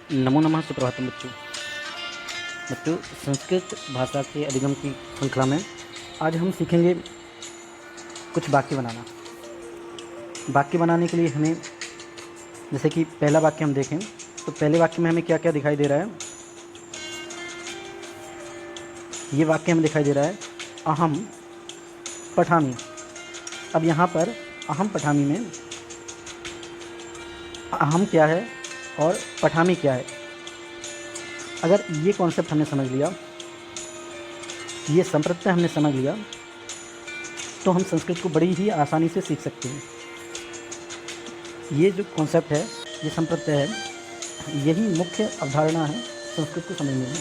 नमो नमः सुप्रभातम बच्चों। संस्कृत भाषा के अधिगम की श्रृंखला में आज हम सीखेंगे कुछ वाक्य बनाना। वाक्य बनाने के लिए हमें जैसे कि पहला वाक्य हम देखें तो पहले वाक्य में हमें क्या क्या दिखाई दे रहा है। ये वाक्य हमें दिखाई दे रहा है अहम पठामी। अब यहाँ पर अहम पठामी में अहम क्या है और पठामी क्या है, अगर ये कॉन्सेप्ट हमने समझ लिया, ये संप्रत्यय हमने समझ लिया, तो हम संस्कृत को बड़ी ही आसानी से सीख सकते हैं। ये जो कॉन्सेप्ट है, ये संप्रत्यय है, यही मुख्य अवधारणा है संस्कृत को समझने में।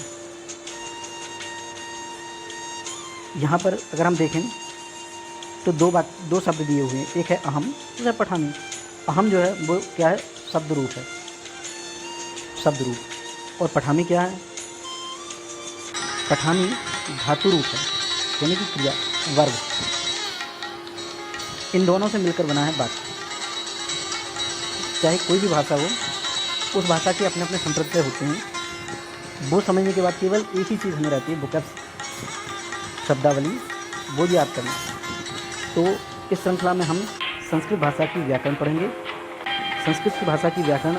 यहाँ पर अगर हम देखें तो दो शब्द दिए हुए हैं, एक है अहम, दूसरा है पठामी। अहम जो है वो क्या है, शब्द रूप है, शब्द रूप। और पठामी क्या है, पठामी धातु रूप है, यानी कि क्रिया वर्ग। इन दोनों से मिलकर बना है वाक्य। चाहे कोई भी भाषा हो, उस भाषा के अपने अपने संप्रत्यय होते हैं। वो समझने के बाद केवल एक ही चीज़ हमें रहती है, वोकैब्स, शब्दावली, वो याद करना। तो इस श्रृंखला में हम संस्कृत भाषा की व्याकरण पढ़ेंगे। संस्कृत की भाषा की व्याकरण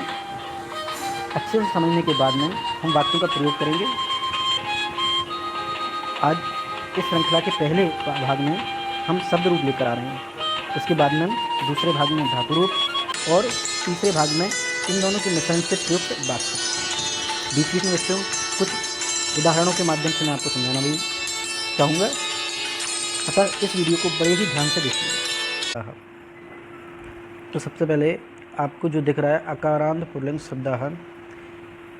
अच्छे से समझने के बाद में हम वाक्यों का प्रयोग करेंगे। आज इस श्रृंखला के पहले भाग में हम शब्द रूप लेकर आ रहे हैं, उसके बाद में दूसरे भाग में धातु रूप और तीसरे भाग में इन दोनों के मिश्रण से प्रयुक्त वाक्य। बीच बीच में बच्चों कुछ उदाहरणों के माध्यम से मैं आपको समझाना भी चाहूँगा, अतः इस वीडियो को बड़े ही ध्यान से देखिए। तो सबसे पहले आपको जो दिख रहा है अकारांत पुल्लिंग शब्दाहरण,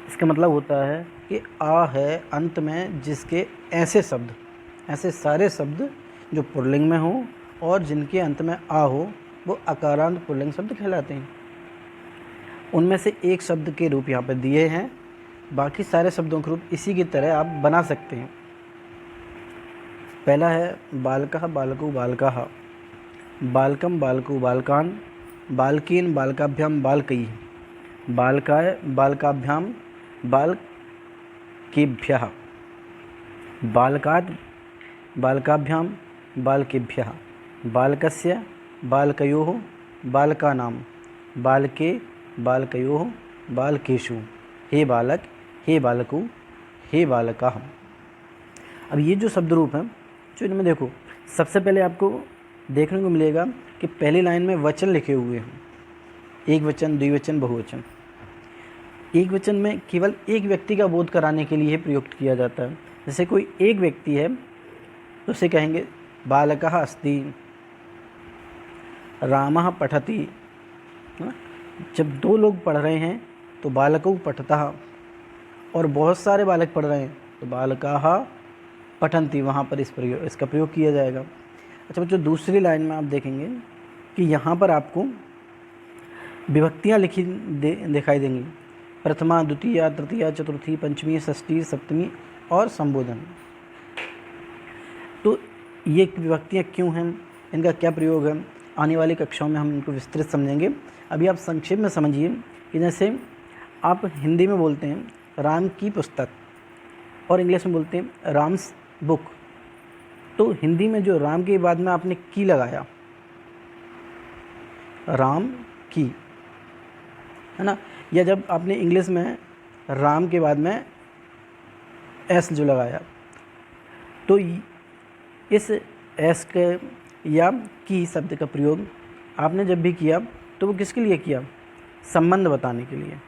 इसका मतलब होता है कि आ है अंत में जिसके ऐसे शब्द, ऐसे सारे शब्द जो पुल्लिंग में हो और जिनके अंत में आ हो, वो अकारांत पुल्लिंग शब्द कहलाते हैं। उनमें से एक शब्द के रूप यहाँ पर दिए हैं, बाकी सारे शब्दों के रूप इसी की तरह आप बना सकते हैं। पहला है बालकः बालको बालकाः, बालकम बालको बालकान, बालकीन बालकाभ्याम बालकैः, बालकाय बालकाभ्याम बालकेभ्यः, बालकात् बालकाभ्याम बालकेभ्यः, बालकस्य बालकयोः बालकानां, बालके बालकयोः बालकेषु, हे बालक हे बालको हे बालकाः। अब ये जो शब्द रूप हैं, जो इनमें देखो, सबसे पहले आपको देखने को मिलेगा कि पहली लाइन में वचन लिखे हुए हैं, एक वचन, द्विवचन, बहुवचन। एक वचन में केवल एक व्यक्ति का बोध कराने के लिए प्रयुक्त किया जाता है। जैसे कोई एक व्यक्ति है तो उसे कहेंगे बालकः अस्ति, रामः पठति। जब दो लोग पढ़ रहे हैं तो बालकौ पठतः, और बहुत सारे बालक पढ़ रहे हैं तो बालकाः पठन्ति, वहाँ पर इसका प्रयोग किया जाएगा। अच्छा बच्चों, दूसरी लाइन में आप देखेंगे कि यहाँ पर आपको विभक्तियाँ लिखी दिखाई देंगी, प्रथमा, द्वितीया, तृतीया, चतुर्थी, पंचमी, षष्ठी, सप्तमी और संबोधन। तो ये विभक्तियाँ क्यों हैं, इनका क्या प्रयोग है, आने वाली कक्षाओं में हम इनको विस्तृत समझेंगे। अभी आप संक्षेप में समझिए कि जैसे आप हिंदी में बोलते हैं राम की पुस्तक और इंग्लिश में बोलते हैं राम्स बुक, तो हिंदी में जो राम के बाद में आपने की लगाया, राम की, है ना, या जब आपने इंग्लिश में राम के बाद में एस जो लगाया, तो इस एस के या की शब्द का प्रयोग आपने जब भी किया तो वो किसके लिए किया, संबंध बताने के लिए,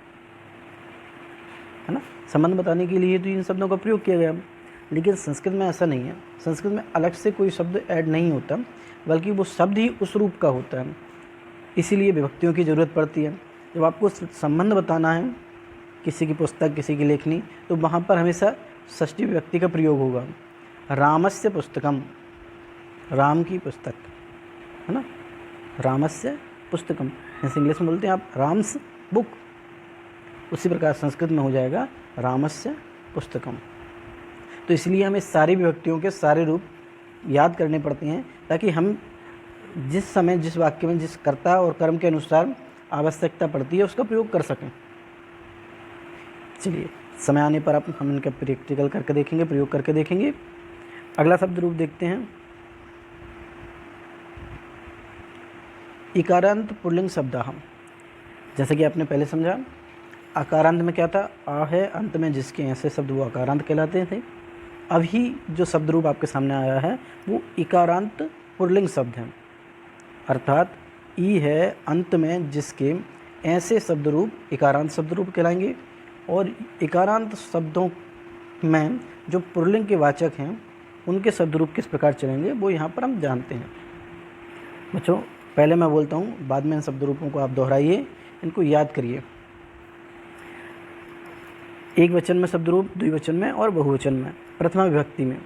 है ना, संबंध बताने के लिए तो इन शब्दों का प्रयोग किया गया। लेकिन संस्कृत में ऐसा नहीं है, संस्कृत में अलग से कोई शब्द ऐड नहीं होता, बल्कि वो शब्द ही उस रूप का होता है, इसीलिए विभक्तियों की ज़रूरत पड़ती है। जब आपको संबंध बताना है किसी की पुस्तक, किसी की लेखनी, तो वहाँ पर हमेशा षष्ठी विभक्ति का प्रयोग होगा। रामस्य पुस्तकम, राम की पुस्तक, है ना, रामस्य पुस्तकम, जैसे इंग्लिश में बोलते हैं आप राम्स बुक, उसी प्रकार संस्कृत में हो जाएगा रामस्य पुस्तकम। तो इसलिए हमें सारी विभक्तियों के सारे रूप याद करने पड़ते हैं, ताकि हम जिस समय जिस वाक्य में जिस कर्ता और कर्म के अनुसार आवश्यकता पड़ती है उसका प्रयोग कर सकें। चलिए, समय आने पर हम इनका प्रैक्टिकल करके देखेंगे, प्रयोग करके देखेंगे। अगला शब्द रूप देखते हैं। इकारांत पुल्लिंग शब्दाह। जैसे कि आपने पहले समझा, आकारांत में क्या था, आ है, अंत में जिसके ऐसे शब्द वो आकारांत कहलाते थे। अभी जो शब्द रूप आपके सामने आया है वो इकारांत पुल्लिंग शब्द हैं, अर्थात ई है, अंत में जिसके ऐसे शब्द रूप इकारांत शब्द रूप कहलाएंगे। और इकारांत शब्दों में जो पुल्लिंग के वाचक हैं उनके शब्द रूप किस प्रकार चलेंगे वो यहाँ पर हम जानते हैं। बच्चों, पहले मैं बोलता हूँ, बाद में इन शब्द रूपों को आप दोहराइए, इनको याद करिए। एक वचन में शब्द रूप, द्विवचन में और बहुवचन में। प्रथमा विभक्ति में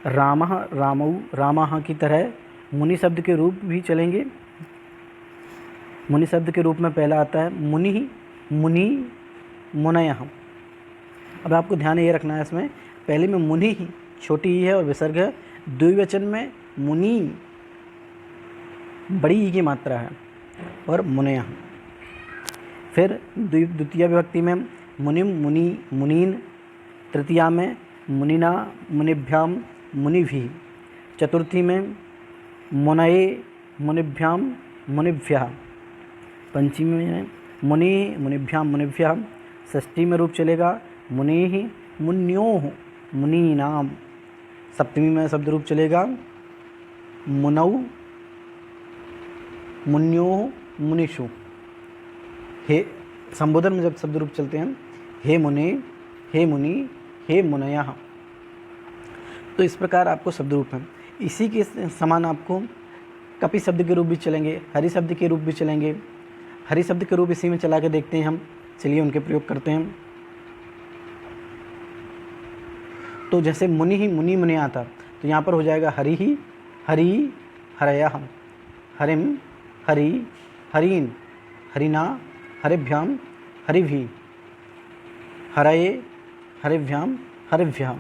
रामः, रामौ, रामाः की तरह मुनि शब्द के रूप भी चलेंगे। मुनि शब्द के रूप में पहला आता है मुनि, मुनि, मुनयः। अब आपको ध्यान ये रखना है, इसमें पहले में मुनि ही छोटी ही है और विसर्ग है, द्विवचन में मुनि बड़ी ई की मात्रा है और मुनयः। फिर द्वितीय विभक्ति में मुनिम, मुनि, मुनीन। तृतीया में मुनिना, मुनिभ्याम, मुनिभिः। चतुर्थी में मुनये, मुनिभ्याम, मुनिभ्यः। पंचमी में मुनि, मुनिभ्याम, मुनिभ्यः। षष्ठी में रूप चलेगा मुनिः, मुन्योः, मुनीनाम। सप्तमी में शब्द रूप चलेगा मुनौ, मुन्योः, मुनिषु। हे संबोधन में जब शब्द रूप चलते हैं हे मुनि, हे मुनि, हे मुनयः। तो इस प्रकार आपको शब्द रूप हैं। इसी के समान आपको कपि शब्द के रूप भी चलेंगे, हरि शब्द के रूप भी चलेंगे। हरि शब्द के रूप इसी में चला के देखते हैं हम। चलिए उनके प्रयोग करते हैं। तो जैसे मुनि ही, मुनि, मुनि आता, तो यहाँ पर हो जाएगा हरि ही, हरि, हरयः। हरिम, हरि, हरीन, हरिना, हरिभ्याम, हरिभिः। हरये, हरिभ्याम, हरिभ्यः।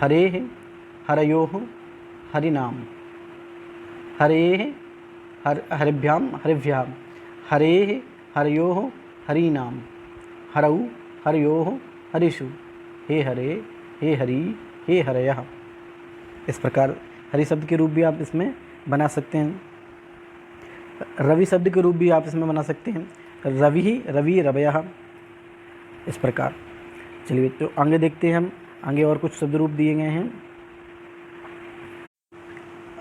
हरेः, हरयोः, हरिनाम। हरेः, हरिभ्याम, हरिभ्यः। हरेः, हरयोः, हरीनाम। हरौ, हरयोः, हरिषु। हे हरे, हे हरि, हे हरयः। इस प्रकार हरि शब्द के रूप भी आप इसमें बना सकते हैं। रवि शब्द के रूप भी आप इसमें बना सकते हैं, रवि, रवि, रवयः। इस प्रकार। चलिए तो आगे देखते हैं हम, आगे और कुछ शब्द रूप दिए गए हैं।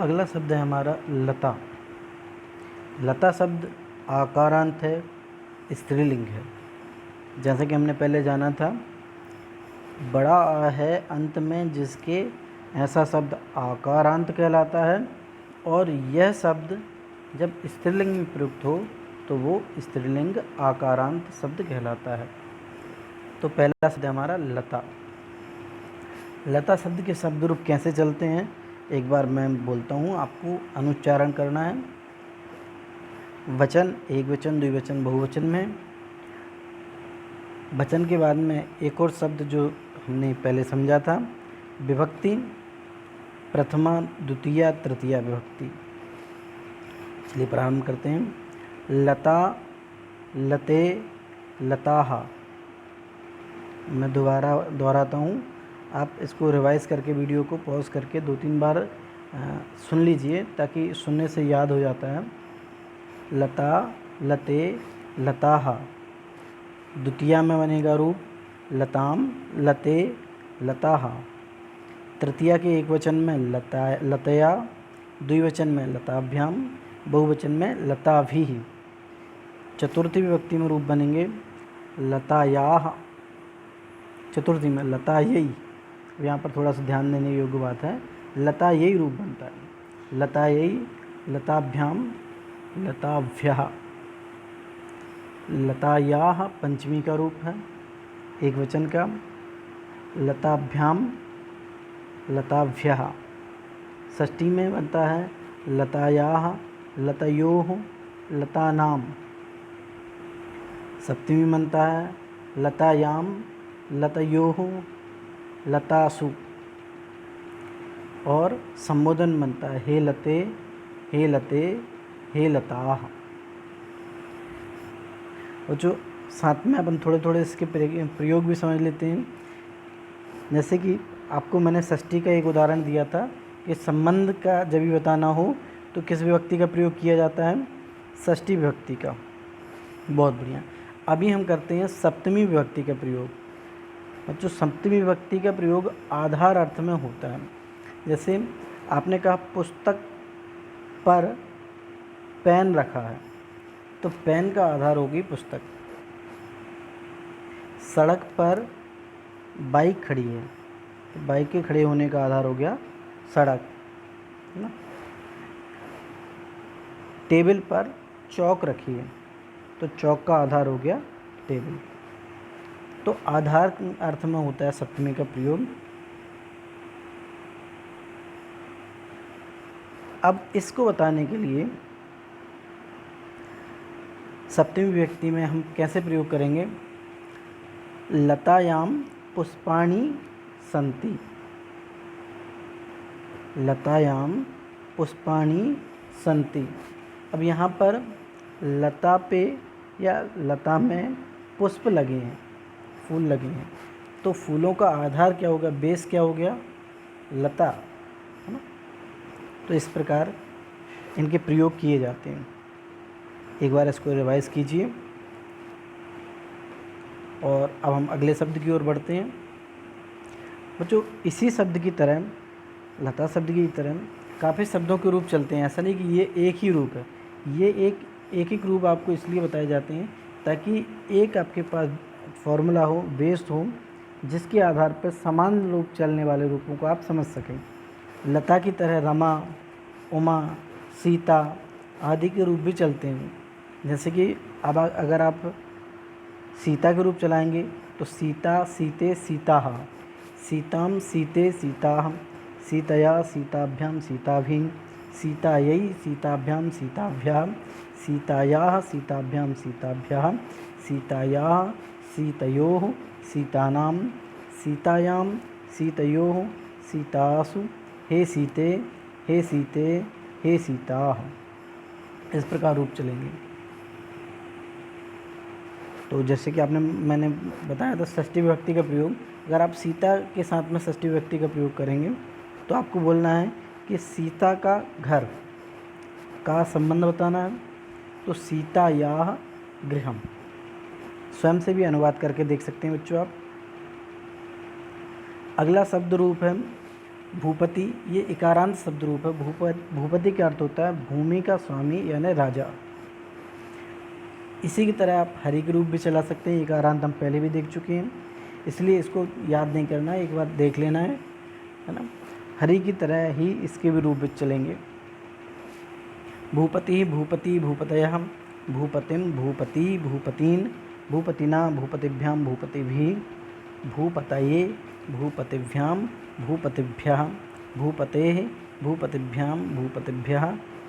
अगला शब्द है हमारा लता। लता शब्द आकारांत है, स्त्रीलिंग है। जैसे कि हमने पहले जाना था, बड़ा आ है अंत में जिसके ऐसा शब्द आकारांत कहलाता है, और यह शब्द जब स्त्रीलिंग में प्रयुक्त हो तो वो स्त्रीलिंग आकारांत शब्द कहलाता है। तो पहला शब्द हमारा लता। लता शब्द के शब्द रूप कैसे चलते हैं एक बार मैं बोलता हूँ, आपको अनुच्चारण करना है। वचन, एक वचन, द्विवचन, बहुवचन में। वचन के बाद में एक और शब्द जो हमने पहले समझा था, विभक्ति, प्रथमा, द्वितीया, तृतीया विभक्ति। चलिए प्रारंभ करते हैं। लता, लते, लताः। मैं दोहराता हूँ, आप इसको रिवाइज़ करके वीडियो को पॉज करके 2-3 बार सुन लीजिए ताकि सुनने से याद हो जाता है। लता, लते, लताः। द्वितीया में बनेगा रूप लताम, लते, लताः। तृतीया के एक वचन में लता, लतया, द्विवचन में लताभ्याम, बहुवचन में लताभिः। चतुर्थी विभक्ति में रूप बनेंगे लतायाः। चतुर्थी में लतायै। यहाँ पर थोड़ा सा ध्यान देने योग्य बात है, लतायै रूप बनता है। लतायै, लताभ्याम, लताभ्यः। लतायाः पंचमी का रूप है, एक वचन का, लताभ्याम, लताभ्यः। षष्ठी में बनता है लतायाः, लतयोः, लतानाम। सप्तमी बनता है लतायाम, लतयोः, लतासु। और संबोधन बनता है हे लते, हे लते, हे लताः। और जो साथ में अपन थोड़े थोड़े इसके प्रयोग भी समझ लेते हैं। जैसे कि आपको मैंने षष्ठी का एक उदाहरण दिया था कि संबंध का जब भी बताना हो तो किस विभक्ति का प्रयोग किया जाता है, षष्ठी विभक्ति का। बहुत बढ़िया। अभी हम करते हैं सप्तमी विभक्ति का प्रयोग। बच्चों सप्तमी विभक्ति का प्रयोग आधार अर्थ में होता है। जैसे आपने कहा पुस्तक पर पेन रखा है, तो पेन का आधार होगी पुस्तक। सड़क पर बाइक खड़ी है, तो बाइक के खड़े होने का आधार हो गया सड़क, है ना। टेबल पर चौक रखी है, तो चौक का आधार हो गया टेबल। तो आधार अर्थ में होता है सप्तमी का प्रयोग। अब इसको बताने के लिए सप्तमी विभक्ति में हम कैसे प्रयोग करेंगे, लतायाम पुष्पाणि सन्ति। लतायाम पुष्पाणि सन्ति। अब यहाँ पर लता पे या लता में पुष्प लगे हैं, फूल लगे हैं, तो फूलों का आधार क्या होगा, बेस क्या हो गया, लता, है ना। तो इस प्रकार इनके प्रयोग किए जाते हैं। एक बार इसको रिवाइज कीजिए और अब हम अगले शब्द की ओर बढ़ते हैं। बच्चों इसी शब्द की तरह, लता शब्द की तरह काफ़ी शब्दों के रूप चलते हैं। ऐसा नहीं कि ये एक ही रूप है, ये एक रूप आपको इसलिए बताए जाते हैं ताकि एक आपके पास फॉर्मूला हो, बेस्ड हो, जिसके आधार पर समान रूप चलने वाले रूपों को आप समझ सकें। लता की तरह रमा, उमा, सीता आदि के रूप भी चलते हैं। जैसे कि अब अगर आप सीता के रूप चलाएंगे तो सीता, सीते, सीताः, सीतां, सीते, सीताः, सीतया, सीताभ्यां, सीताभिः, सीतायै, सीताभ्यां, सीताभ्यः, सीतायाः, सीताभ्यां, सीताभ्यः, सीतायाः, सीतयोः, सीतानां, सीतायां, सीतयोः, सीतासु, हे सीते, हे सीते, हे सीताः। इस प्रकार रूप चलेंगे। तो जैसे कि मैंने बताया था षष्ठी विभक्ति का प्रयोग, अगर आप सीता के साथ में षष्ठी विभक्ति का प्रयोग करेंगे तो आपको बोलना है कि सीता का घर का संबंध बताना है, तो सीतायाः गृहम्। स्वयं से भी अनुवाद करके देख सकते हैं बच्चों आप। अगला शब्द रूप है भूपति। ये इकारांत शब्द रूप है। भूपति का अर्थ होता है भूमि का स्वामी यानी राजा। इसी की तरह आप हरि के रूप भी चला सकते हैं। इकारांत हम पहले भी देख चुके हैं, इसलिए इसको याद नहीं करना है, एक बार देख लेना है ना। हरि की तरह ही इसके भी रूप में चलेंगे। भूपति, भूपति, भूपतयः, भूपतिं, भूपति, भूपतीन्, भूपतिना, भूपतिभ्यां, भूपतिभिः, भूपतये, भूपतिभ्यां, भूपतिभ्यः, भूपतेः, भूपतिभ्यां, भूपतिभ्यः,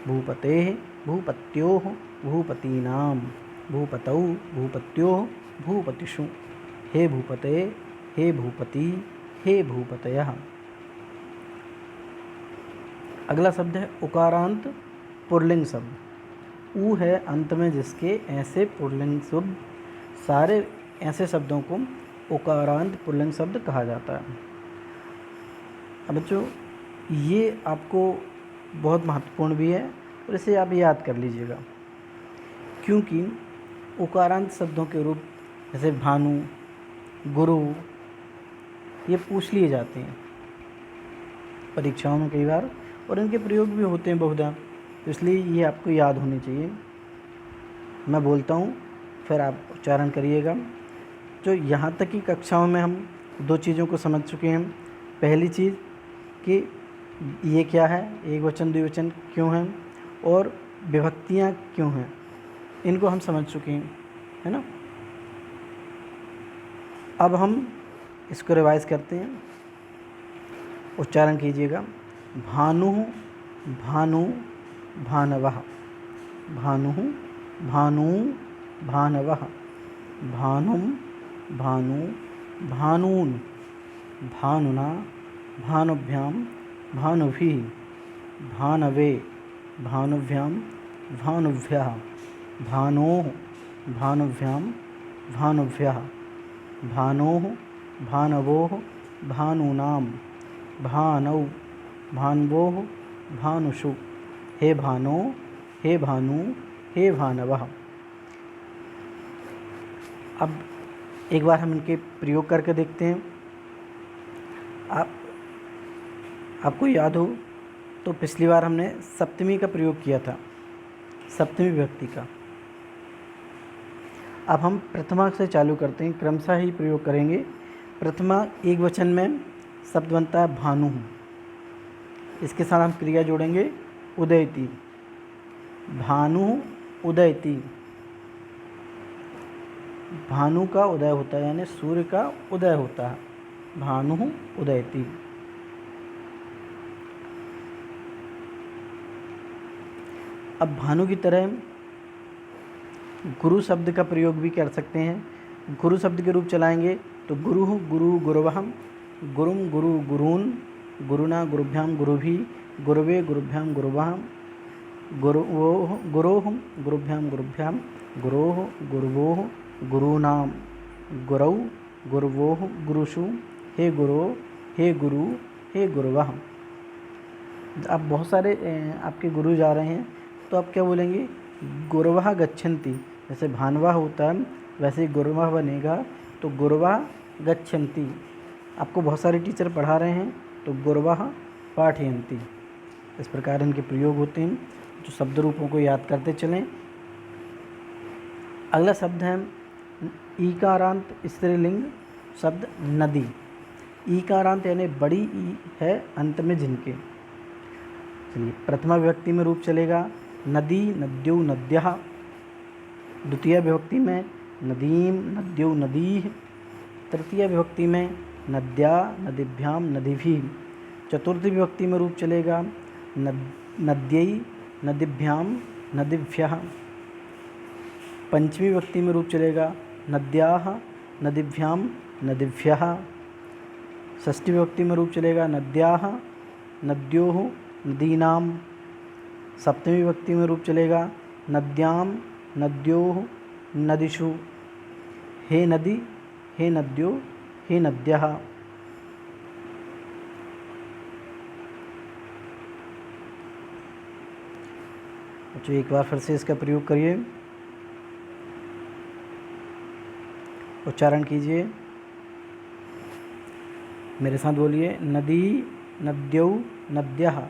भूपतेः, भूपत्योः, भूपतीनां, भूपतौ, भूपत्योः, भूपतिषु, हे भूपते, हे भूपति, हे भूपतयः। अगला शब्द है उकारांत पुल्लिंग शब्द। ऊ है अंत में जिसके ऐसे पुल्लिंग शब्द, सारे ऐसे शब्दों को उकारांत पुल्लिंग शब्द कहा जाता है। अब बच्चों ये आपको बहुत महत्वपूर्ण भी है और इसे आप याद कर लीजिएगा, क्योंकि उकारांत शब्दों के रूप जैसे भानु, गुरु, ये पूछ लिए जाते हैं परीक्षाओं में कई बार, और इनके प्रयोग भी होते हैं बहुधा, तो इसलिए ये आपको याद होनी चाहिए। मैं बोलता हूँ फिर आप उच्चारण करिएगा। जो यहाँ तक की कक्षाओं में हम दो चीज़ों को समझ चुके हैं। पहली चीज़ कि ये क्या है, एक वचन द्विवचन क्यों है और विभक्तियाँ क्यों हैं, इनको हम समझ चुके हैं, है ना। अब हम इसको रिवाइज करते हैं। उच्चारण कीजिएगा। भानु, भानु, भानवः, भानु, भानु, भानवः, भानुं, भानु, भानून्, भानुना, भानुभ्यां, भानुभिः, भानवे, भानुभ्यां, भानुभ्यः, भानोः, भानुभ्यां, भानुभ्यः, भानोः, भानवोः, भानूनां, भानौ, भान्वोः, भानुषु। हे भानो, हे भानु, हे भानवः। अब एक बार हम इनके प्रयोग करके देखते हैं। आपको याद हो तो पिछली बार हमने सप्तमी का प्रयोग किया था, सप्तमी विभक्ति का। अब हम प्रथमा से चालू करते हैं, क्रमशः ही प्रयोग करेंगे। प्रथमा एक वचन में शब्द बनता है भानु। इसके साथ हम क्रिया जोड़ेंगे उदयति, भानु उदयति। भानु का उदय होता है, यानी सूर्य का उदय होता है, भानु उदयति। अब भानु की तरह गुरु शब्द का प्रयोग भी कर सकते हैं। गुरु शब्द के रूप चलाएंगे तो गुरु, गुरु, गुरुवहम, गुरुम, गुरु, गुरून्, गुरुना, गुरुभ्याम, गुरुभी, गुरुवे, गुरुभ्याम, गुरुवहम, गुरुवोः, गुरोः, गुरुभ्याम, गुरुभ्याम, गुरोः, गुरुवोः, गुरूणां, गुरौ, गुरुवोः, गुरुषु। हे गुरो, हे गुरु, हे गुरुवः। अब बहुत सारे आपके गुरु जा रहे हैं तो आप क्या बोलेंगे? गुरुवः गच्छन्ति। जैसे भानवा होता है वैसे ही गुरुवः बनेगा, तो गुरुवः गच्छन्ति। आपको बहुत सारे टीचर पढ़ा रहे हैं तो गुरुवः पाठयन्ति। इस प्रकार इनके प्रयोग होते हैं, जो शब्द रूपों को याद करते चलें। अगला शब्द है ईकारांत स्त्रीलिंग शब्द नदी। ईकारांत यानी बड़ी ई है अंत में जिनके। चलिए, प्रथमा विभक्ति में रूप चलेगा नदी, नद्यौ, नद्यः। द्वितीय विभक्ति में नदीम, नद्यौ, नदीः। तृतीय विभक्ति में नद्या, नदीभ्याम, नदीभिः। चतुर्थी विभक्ति में रूप चलेगा नद्यै, नदीभ्याम, नदीभ्यः। पंचमी विभक्ति में रूप चलेगा नद्याः, नदीभ्याम, नदीभ्यः। षष्ठी विभक्ति में रूप चलेगा नद्याः, नद्योः, नदीनां। सप्तमी विभक्ति में रूप चलेगा नद्यां, नद्योः, नदीषु। हे नदी, हे नद्यो, हे नद्यः। तो एक बार फिर से इसका प्रयोग करिए, उच्चारण कीजिए, मेरे साथ बोलिए। नदी, नद्यौ, नद्यः।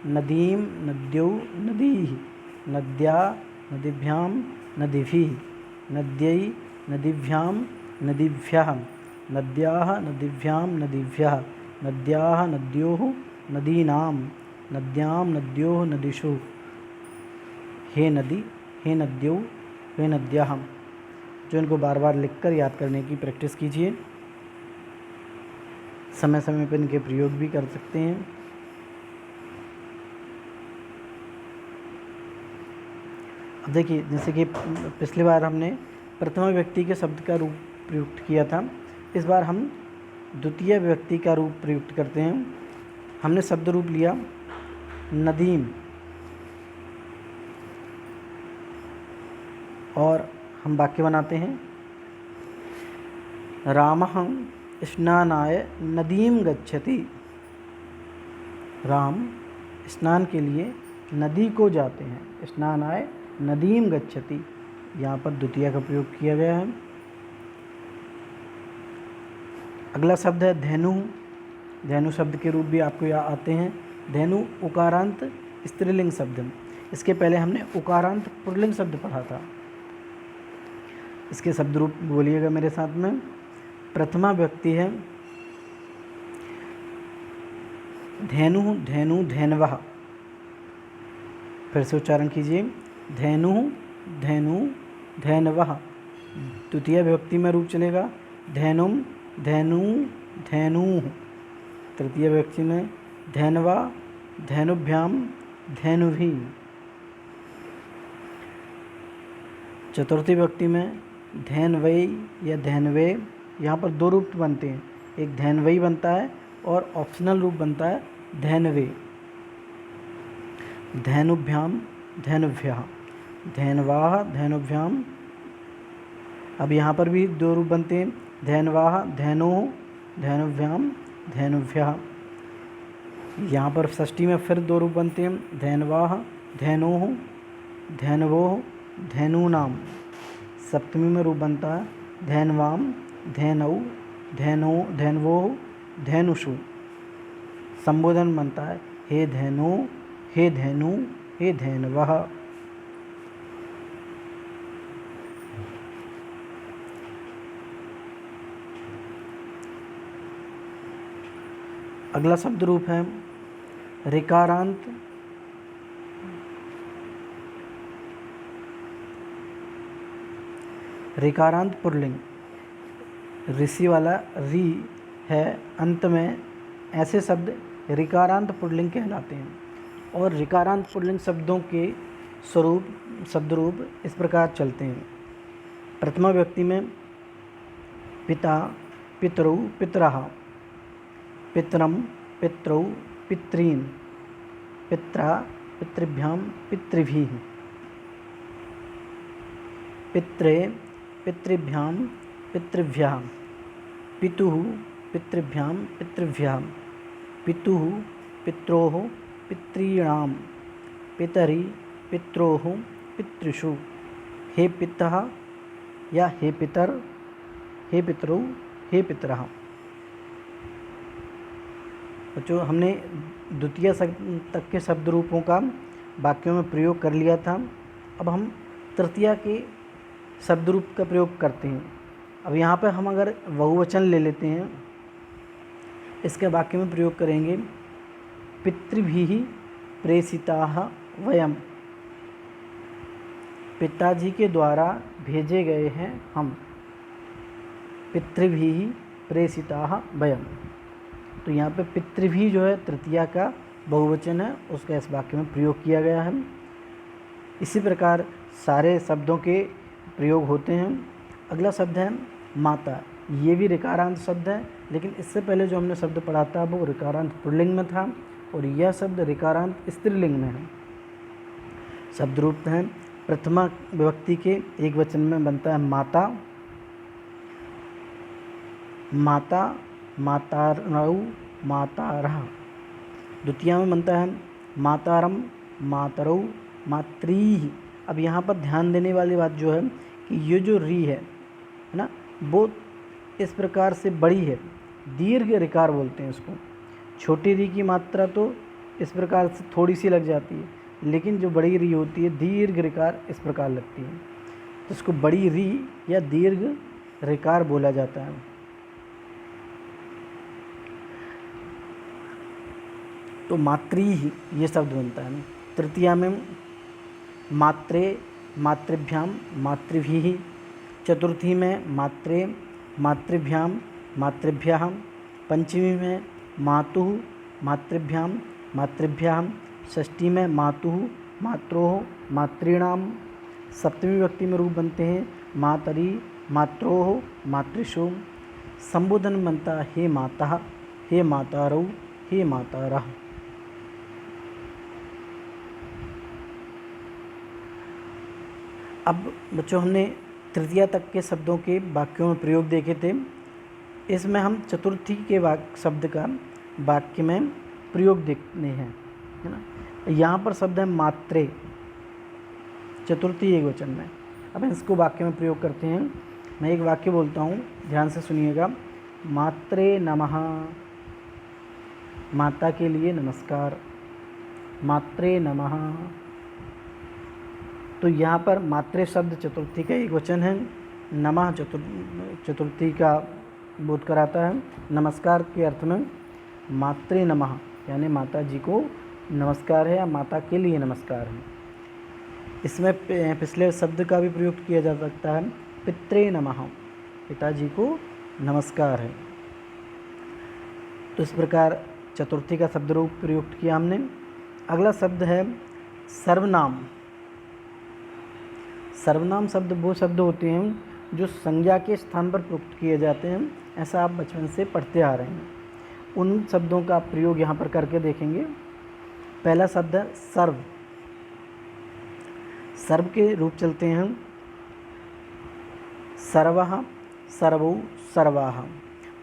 नदीं, नद्यौ, नदीः। नद्या, नदीभ्यां, नदीभिः। नद्यै, नदीभ्यां, नदीभ्यः। नद्याः, नदीभ्यां, नदीभ्यः। नद्याः, नद्योः, नदीनां। नद्यां, नद्योः, नदीषु। हे नदी, हे नद्यौ, हे नद्यः। जो इनको बार बार लिखकर याद करने की प्रैक्टिस कीजिए। समय समय पर इनके प्रयोग भी कर सकते हैं। अब देखिए, जैसे कि पिछली बार हमने प्रथमा व्यक्ति के शब्द का रूप प्रयुक्त किया था, इस बार हम द्वितीय व्यक्ति का रूप प्रयुक्त करते हैं। हमने शब्द रूप लिया नदीम, और हम वाक्य बनाते हैं रामः स्नानाय नदीम गच्छति। राम स्नान के लिए नदी को जाते हैं। स्नानाय नदीम गच्छति, यहाँ पर द्वितीय का प्रयोग किया गया है। अगला शब्द है धेनु। धेनु शब्द के रूप भी आपको यहाँ आते हैं। धेनु उकारांत स्त्रीलिंग शब्द। इसके पहले हमने उकारांत पुल्लिंग शब्द पढ़ा था। इसके शब्द रूप बोलिएगा मेरे साथ में। प्रथमा व्यक्ति है धेनु, धेनु, धेनवः। फिर से उच्चारण कीजिए, धेनु, धेनु, धेनवः। द्वितीय विभक्ति में रूप चलेगा धेनुम, धेनु, धेनुः। तृतीय विभक्ति में धेनवा, धेनुभ्याम, धेनुभिः। चतुर्थी विभक्ति में धेनवै या धेनवे। यहाँ पर दो रूप बनते हैं, एक धेनवई बनता है और ऑप्शनल रूप बनता है धेनवे। धेनुभ्याम, धेनुभ्यः। धेनवाः, धेनुभ्याम, अब यहाँ पर भी दो रूप बनते हैं, धैनवाह, धैनोः, धैनव्याम, धैनुभ्यः। यहाँ पर षष्ठी में फिर दो रूप बनते हैं, धैनवाह, धैनोः, धैनवोः, धैनूनाम। सप्तमी में रूप बनता है, धैनवाम, धैनौ, धैनो, धैनवोः, धैनुषु। संबोधन बनता है, हे धैनो, हे धैनु, हे धैनवः। अगला शब्द रूप है ऋकारांत, ऋकारांत पुल्लिंग। ऋषि वाला री है अंत में, ऐसे शब्द ऋकारांत पुल्लिंग कहलाते हैं। और ऋकारांत पुल्लिंग शब्दों के स्वरूप, शब्द रूप इस प्रकार चलते हैं। प्रथमा व्यक्ति में पिता, पितरौ, पितरः, पितरम, पितरौ, पितॄन्, पित्रा, पितृभ्यां, पितृभिः, पित्रे, पितृभ्यां, पितृभ्यः, पितुः, पितृभ्यां, पितृभ्यः, पितुः, पित्रोः, पितॄणां, पितरि, पित्रोः, पितृषु। हे पितः या हे पितर, हे पितरौ, हे पितरः। बच्चों, हमने द्वितीय तक के शब्द रूपों का वाक्यों में प्रयोग कर लिया था। अब हम तृतीया के शब्द रूप का प्रयोग करते हैं। अब यहाँ पर हम अगर बहुवचन ले लेते हैं, इसके वाक्य में प्रयोग करेंगे, पितृभिः प्रेषिताः वयम। पिताजी के द्वारा भेजे गए हैं हम। पितृभिः प्रेषिताः वयम। तो यहाँ पे पितृभिः जो है तृतीया का बहुवचन है, उसका इस वाक्य में प्रयोग किया गया है। इसी प्रकार सारे शब्दों के प्रयोग होते हैं। अगला शब्द है माता। ये भी ऋकारांत शब्द है, लेकिन इससे पहले जो हमने शब्द पढ़ा था वो ऋकारांत पुल्लिंग में था, और यह शब्द ऋकारांत स्त्रीलिंग में है। शब्द रूप है प्रथमा विभक्ति के एक वचन में बनता है माता, माता, मातारौ, मातारः। द्वितीया में बनता है मातारम, मातरौ, मातरीः। अब यहाँ पर ध्यान देने वाली बात जो है कि ये जो री है ना, वो इस प्रकार से बड़ी है, दीर्घ ऋकार बोलते हैं इसको। छोटी री की मात्रा तो इस प्रकार से थोड़ी सी लग जाती है, लेकिन जो बड़ी री होती है दीर्घ ऋकार इस प्रकार लगती है, तो इसको बड़ी री या दीर्घ ऋकार बोला जाता है। तो मातृ ये शब्द बनता है। तृतीया में मात्रे, मातृभ्यां, मातृभिः। चतुर्थी में मात्रे, मातृभ्यां, मातृभ्यः। पंचमी में मातुः, मातृभ्यां, मातृभ्यः। षष्ठी में मातुः, मात्रोः, मातॄणां। सप्तमी व्यक्ति में रूप बनते हैं मातरि, मात्रोः, मातृषु। संबोधन बनता है हे माता, हे मातारौ, हे मातारः। अब बच्चों, हमने तृतीया तक के शब्दों के वाक्यों में प्रयोग देखे थे। इसमें हम चतुर्थी के शब्द का वाक्य में प्रयोग देखने हैं, है ना। यहाँ पर शब्द है मात्रे, चतुर्थी एक वचन में। अब इसको वाक्य में प्रयोग करते हैं। मैं एक वाक्य बोलता हूँ, ध्यान से सुनिएगा। मात्रे नमः, माता के लिए नमस्कार। मात्रे नमः। तो यहाँ पर मात्रे शब्द चतुर्थी का एक वचन है। नमः चतुर्थी का बोध कराता है। नमस्कार के अर्थ में मात्रे नमः यानी माता जी को नमस्कार है या माता के लिए नमस्कार है। इसमें पिछले शब्द का भी प्रयोग किया जा सकता है, पित्रे नमः, पिताजी को नमस्कार है। तो इस प्रकार चतुर्थी का शब्द रूप प्रयुक्त किया हमने। अगला शब्द है सर्वनाम। सर्वनाम शब्द वो शब्द होते हैं जो संज्ञा के स्थान पर प्रयुक्त किए जाते हैं। ऐसा आप बचपन से पढ़ते आ रहे हैं। उन शब्दों का प्रयोग यहाँ पर करके देखेंगे। पहला शब्द है सर्व। सर्व के रूप चलते हैं सर्वः, सर्वौ, सर्वाः।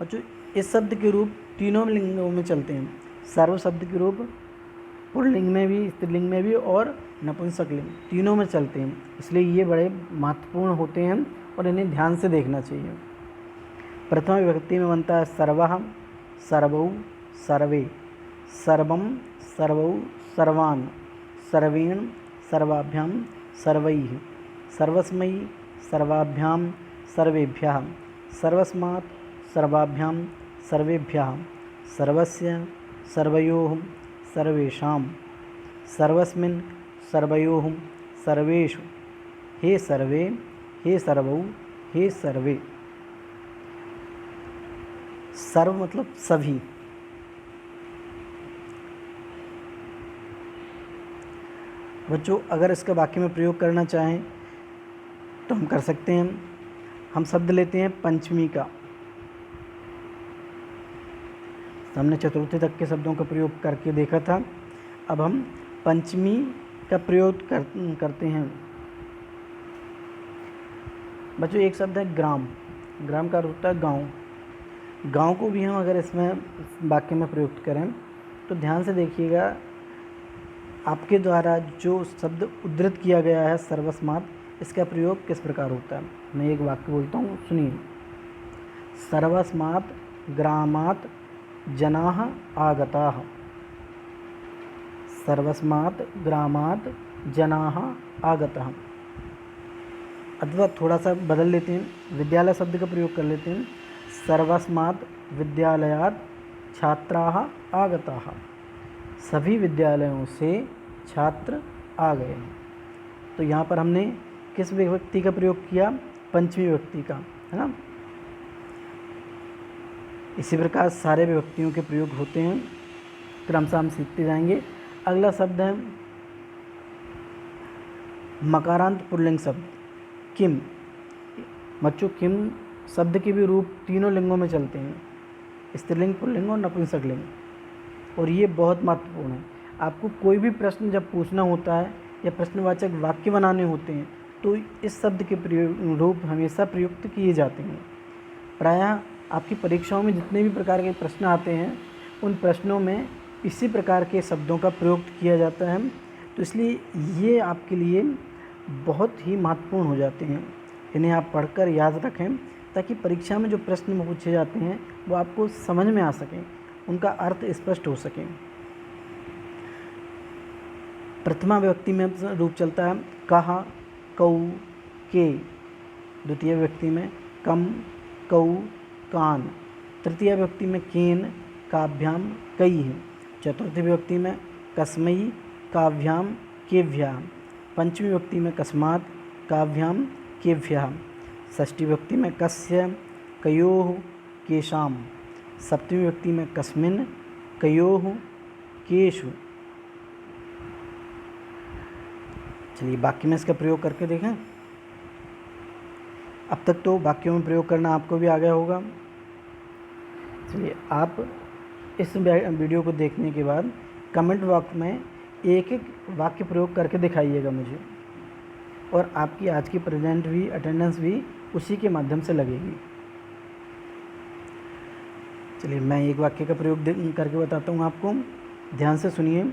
बच्चों इस शब्द के रूप तीनों लिंगों में चलते हैं। सर्व शब्द के रूप पुल्लिंग में भी, स्त्रीलिंग में भी और नपुंसकलिंग तीनों में चलते हैं, इसलिए ये बड़े महत्वपूर्ण होते हैं और इन्हें ध्यान से देखना चाहिए। प्रथमा विभक्ति में बनता है सर्वः, सर्वौ, सर्वे, सर्वम, सर्वौ, सर्वान्, सर्वेण, सर्वाभ्यां, सर्वैः, सर्वस्मै, सर्वाभ्यां, सर्वेभ्यः, सर्वस्मात्, सर्वाभ्यां, सर्वेभ्यः, सर्वस्य, सर्वयोः, सर्वेषां, सर्वस्मिन्, सर्वयोः, सर्वेषु, हे सर्वे, हे सर्वौ, हे सर्वे। सर्व मतलब सभी। बच्चों अगर इसका वाक्य में प्रयोग करना चाहें तो हम कर सकते हैं। हम शब्द लेते हैं पंचमी का। हमने चतुर्थी तक के शब्दों का प्रयोग करके देखा था, अब हम पंचमी का प्रयोग करते हैं। बच्चों एक शब्द है ग्राम। ग्राम का अर्थ होता है गांव। गांव को भी हम अगर इसमें वाक्य में प्रयुक्त करें तो ध्यान से देखिएगा, आपके द्वारा जो शब्द उद्धृत किया गया है सर्वस्मात्, इसका प्रयोग किस प्रकार होता है। मैं एक वाक्य बोलता हूँ, सुनिए। सर्वस्मात् ग्रामात् जनाः आगताः। सर्वस्मात् ग्रामात् जनाः आगताः। अथवा थोड़ा सा बदल लेते हैं, विद्यालय शब्द का प्रयोग कर लेते हैं। सर्वस्मात् विद्यालयात् छात्राः आगताः। सभी विद्यालयों से छात्र आ गए हैं। तो यहाँ पर हमने किस विभक्ति का प्रयोग किया? पंचमी विभक्ति का, है ना। इसी प्रकार सारे विभक्तियों के प्रयोग होते हैं, क्रमशः हम सीखते जाएंगे। अगला शब्द है मकारांत पुल्लिंग शब्द किम। बच्चों किम शब्द के भी रूप तीनों लिंगों में चलते हैं, स्त्रीलिंग, पुल्लिंग और नपुंसकलिंग, और ये बहुत महत्वपूर्ण है। आपको कोई भी प्रश्न जब पूछना होता है या प्रश्नवाचक वाक्य बनाने होते हैं तो इस शब्द के प्रयोग रूप हमेशा प्रयुक्त किए जाते हैं। प्रायः आपकी परीक्षाओं में जितने भी प्रकार के प्रश्न आते हैं उन प्रश्नों में इसी प्रकार के शब्दों का प्रयोग किया जाता है, तो इसलिए ये आपके लिए बहुत ही महत्वपूर्ण हो जाते हैं। इन्हें आप पढ़कर याद रखें ताकि परीक्षा में जो प्रश्न पूछे जाते हैं वो आपको समझ में आ सकें, उनका अर्थ स्पष्ट हो सके। प्रथमा विभक्ति में रूप चलता है कहा, कौ, के। द्वितीय विभक्ति में कम, कौ, कान। तृतीय विभक्ति में केन, काभ्याम, कई। चतुर्थी विभक्ति में कस्मई, काव्याम, केभ्याम। पंचमी विभक्ति में कस्मात्, काव्याम, केभ्यः। षष्ठी विभक्ति में कस्य, कयोः, केशाम। सप्तमी विभक्ति में कस्मिन्, कयोः, केषु। चलिए वाक्य में इसका प्रयोग करके देखें। अब तक तो वाक्यों में प्रयोग करना आपको भी आ गया होगा। चलिए आप इस वीडियो को देखने के बाद कमेंट बॉक्स में एक एक वाक्य प्रयोग करके दिखाइएगा मुझे, और आपकी आज की प्रेजेंट भी अटेंडेंस भी उसी के माध्यम से लगेगी। चलिए मैं एक वाक्य का प्रयोग करके बताता हूँ आपको, ध्यान से सुनिए।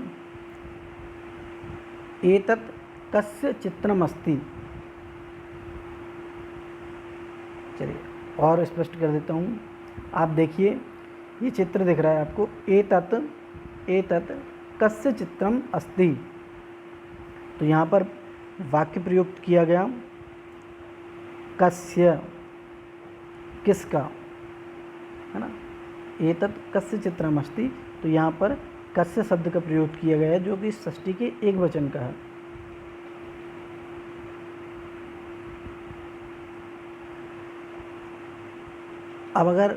एतत् कस्य चित्रमस्ति। चलिए और स्पष्ट कर देता हूँ, आप देखिए ये चित्र दिख रहा है आपको। एतत् कस्य चित्रम अस्ति। तो यहाँ पर वाक्य प्रयुक्त किया गया कस्य, किसका, है ना। एतत् कस्य चित्रम अस्ति, तो यहाँ पर कस्य शब्द का प्रयोग किया गया है जो कि षष्ठी के एक वचन का है। अब अगर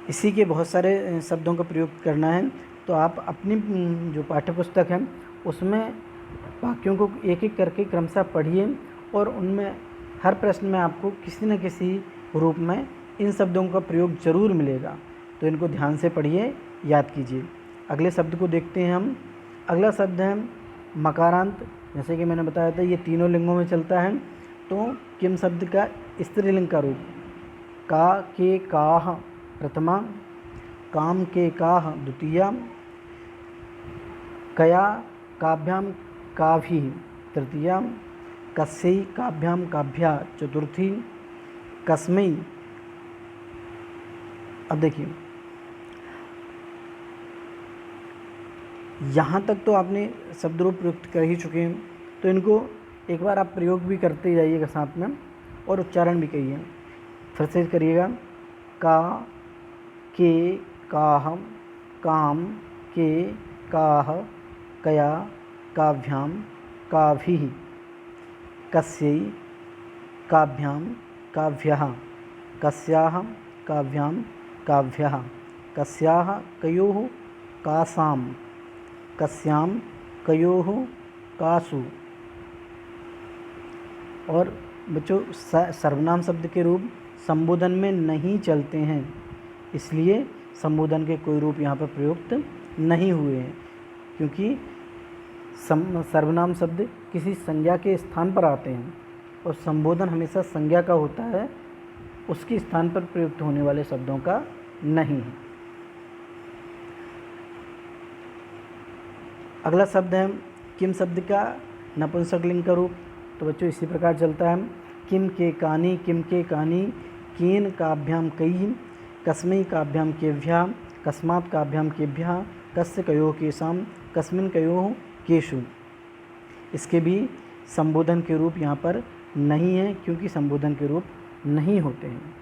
इसी के बहुत सारे शब्दों का प्रयोग करना है तो आप अपनी जो पाठ्यपुस्तक है उसमें वाक्यों को एक एक करके क्रमशः पढ़िए, और उनमें हर प्रश्न में आपको किसी न किसी रूप में इन शब्दों का प्रयोग जरूर मिलेगा, तो इनको ध्यान से पढ़िए, याद कीजिए। अगले शब्द को देखते हैं हम। अगला शब्द है मकारांत। जैसे कि मैंने बताया था ये तीनों लिंगों में चलता है, तो किम शब्द का स्त्रीलिंग का रूप का के काह प्रथमा, काम के काह द्वितीया, कया काभ्याम काभी तृतीया, कस्यै काभ्याम काभ्या चतुर्थी, कस्मै। अब देखिए यहाँ तक तो आपने शब्द रूप प्रयुक्त कर ही चुके हैं, तो इनको एक बार आप प्रयोग भी करते जाइएगा साथ में और उच्चारण भी करिए। फिर से करिएगा का के काह काम के काह कया काभ्याम काभिः कस्यै काभ्याम काभ्यः कस्याः काभ्याम काभ्यः कस्याः कयोः कासां कस्यां कयोः कासु। और बच्चों सर्वनाम शब्द के रूप संबोधन में नहीं चलते हैं, इसलिए संबोधन के कोई रूप यहाँ पर प्रयुक्त नहीं हुए हैं, क्योंकि सर्वनाम शब्द किसी संज्ञा के स्थान पर आते हैं और संबोधन हमेशा संज्ञा का होता है, उसके स्थान पर प्रयुक्त होने वाले शब्दों का नहीं है। अगला शब्द है किम शब्द का नपुंसकलिंग का रूप। तो बच्चों इसी प्रकार चलता है किम के कानी कीन काभ्याम कई, कस्मै काभ्याम केभ्याम, कस्मात् काभ्याम केभ्यः, कस्य कयोः केशां, कस्मिन् कयोः केषु। इसके भी संबोधन के रूप यहाँ पर नहीं है, क्योंकि संबोधन के रूप नहीं होते हैं।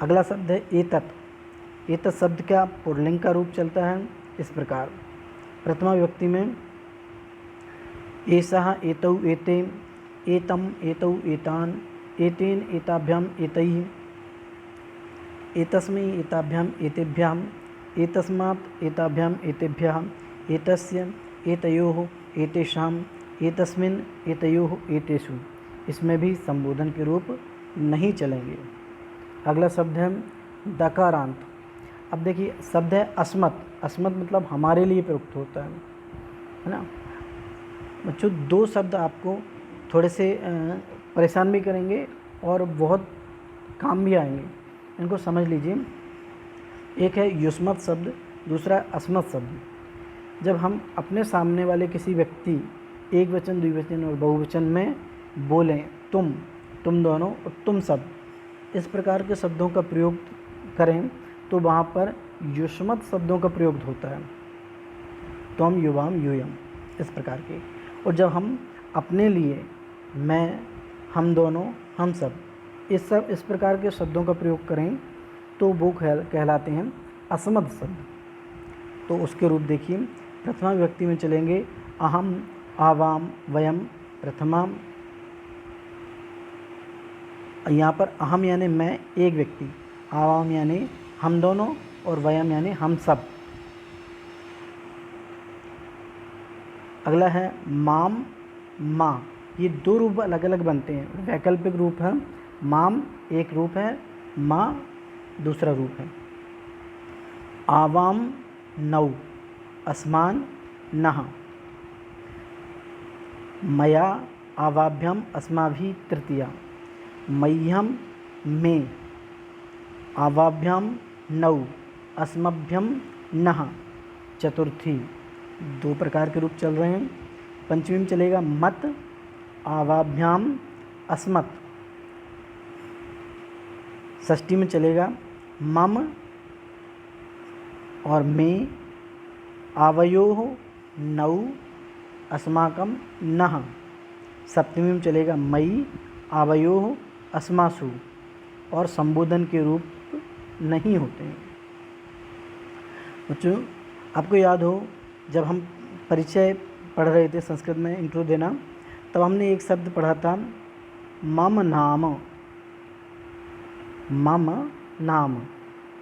अगला शब्द है एतत्। एतत् शब्द का पुल्लिंग का रूप चलता है इस प्रकार। प्रथमा विभक्ति में एषः एतौ एते, एतम एतौ एतान, एतेन एताभ्याम एतैः, एतस्मै एताभ्याम एतेभ्याम, एतस्मात् एताभ्याम एतेभ्यः, एतस्य एतयोः एतेषाम, एतस्मिन् एतयोः एतेषु। इसमें भी संबोधन के रूप नहीं चलेंगे। अगला शब्द है दकारांत। अब देखिए शब्द है अस्मत्। अस्मत् मतलब हमारे लिए प्रयुक्त होता है ना बच्चों। दो शब्द आपको थोड़े से परेशान भी करेंगे और बहुत काम भी आएंगे, इनको समझ लीजिए। एक है युष्मत् शब्द, दूसरा अस्मत् शब्द। जब हम अपने सामने वाले किसी व्यक्ति एक वचन द्विवचन और बहुवचन में बोलें तुम दोनों और तुम सब, इस प्रकार के शब्दों का प्रयोग करें तो वहाँ पर युष्मत् शब्दों का प्रयोग होता है, त्वम युवाम यूयम, इस प्रकार के। और जब हम अपने लिए मैं, हम दोनों, हम सब, इस प्रकार के शब्दों का प्रयोग करें तो वो कहलाते हैं अस्मत् शब्द। तो उसके रूप देखिए, प्रथमा विभक्ति में चलेंगे अहम, आवाम, वयम, प्रथमा। यहाँ पर अहम यानी मैं, एक व्यक्ति, आवाम यानी हम दोनों और वयम यानी हम सब। अगला है माम, माँ। ये दो रूप अलग अलग बनते हैं। वैकल्पिक रूप है माम एक रूप है, माँ दूसरा रूप है। आवाम नौ, अस्मान नः, मया आवाभ्यम अस्माभिः तृतीया, मह्यम में, आवाभ्याम नौ, अस्मभ्यम नः, चतुर्थी। दो प्रकार के रूप चल रहे हैं। पंचमी में चलेगा मत, आवाभ्याम अस्मत्। षष्ठी में चलेगा मम और में, आवयोः नौ, अस्माकं नः। सप्तमी में चलेगा मयि, आवयोः अस्मासु। और संबोधन के रूप नहीं होते हैं। बच्चों आपको याद हो जब हम परिचय पढ़ रहे थे संस्कृत में, इंट्रो देना, तब हमने एक शब्द पढ़ा था मम नाम। मम नाम,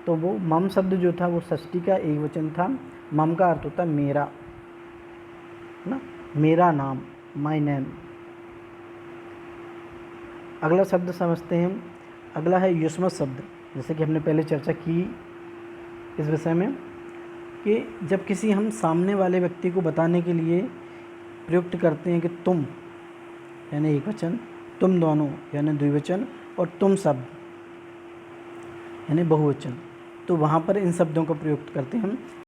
तो वो मम शब्द जो था वो षष्ठी का एक वचन था। मम का अर्थ होता है मेरा, ना, मेरा नाम, माय नेम। अगला शब्द समझते हैं। अगला है युष्मत् शब्द। जैसे कि हमने पहले चर्चा की इस विषय में कि जब किसी हम सामने वाले व्यक्ति को बताने के लिए प्रयुक्त करते हैं कि तुम यानी एक वचन, तुम दोनों यानी द्विवचन और तुम शब्द यानी बहुवचन, तो वहाँ पर इन शब्दों का प्रयोग करते हैं हम